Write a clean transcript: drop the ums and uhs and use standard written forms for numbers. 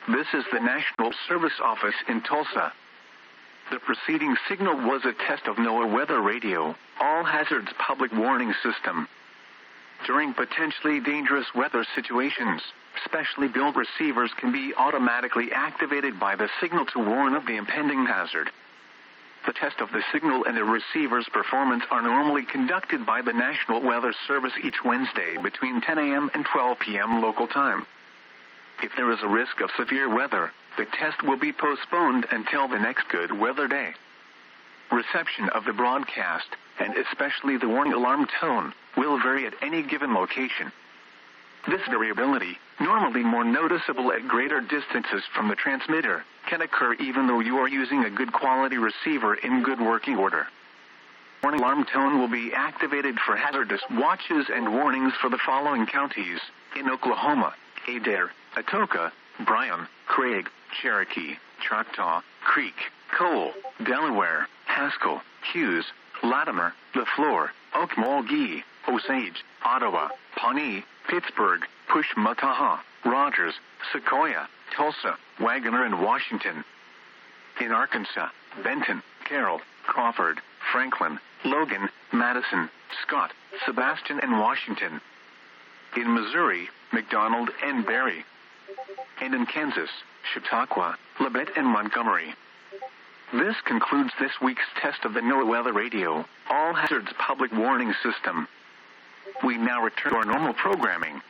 This is the National Service Office in Tulsa. The preceding signal was a test of NOAA Weather Radio, All Hazards Public Warning System. During potentially dangerous weather situations, specially built receivers can be automatically activated by the signal to warn of the impending hazard. The test of the signal and the receiver's performance are normally conducted by the National Weather Service each Wednesday between 10 a.m. and 12 p.m. local time. If there is a risk of severe weather, the test will be postponed until the next good weather day. Reception of the broadcast, and especially the warning alarm tone, will vary at any given location. This variability, normally more noticeable at greater distances from the transmitter, can occur even though you are using a good quality receiver in good working order. Warning alarm tone will be activated for hazardous watches and warnings for the following counties: in Oklahoma, Adair, Atoka, Bryan, Craig, Cherokee, Choctaw, Creek, Cole, Delaware, Haskell, Hughes, Latimer, LaFleur, Okmulgee, Osage, Ottawa, Pawnee, Pittsburgh, Pushmataha, Rogers, Sequoia, Tulsa, Wagner, and Washington. In Arkansas, Benton, Carroll, Crawford, Franklin, Logan, Madison, Scott, Sebastian, and Washington. In Missouri, McDonald and Berry. And in Kansas, Chautauqua, Labette, and Montgomery. This concludes this week's test of the NOAA Weather Radio, All Hazards Public Warning System. We now return to our normal programming.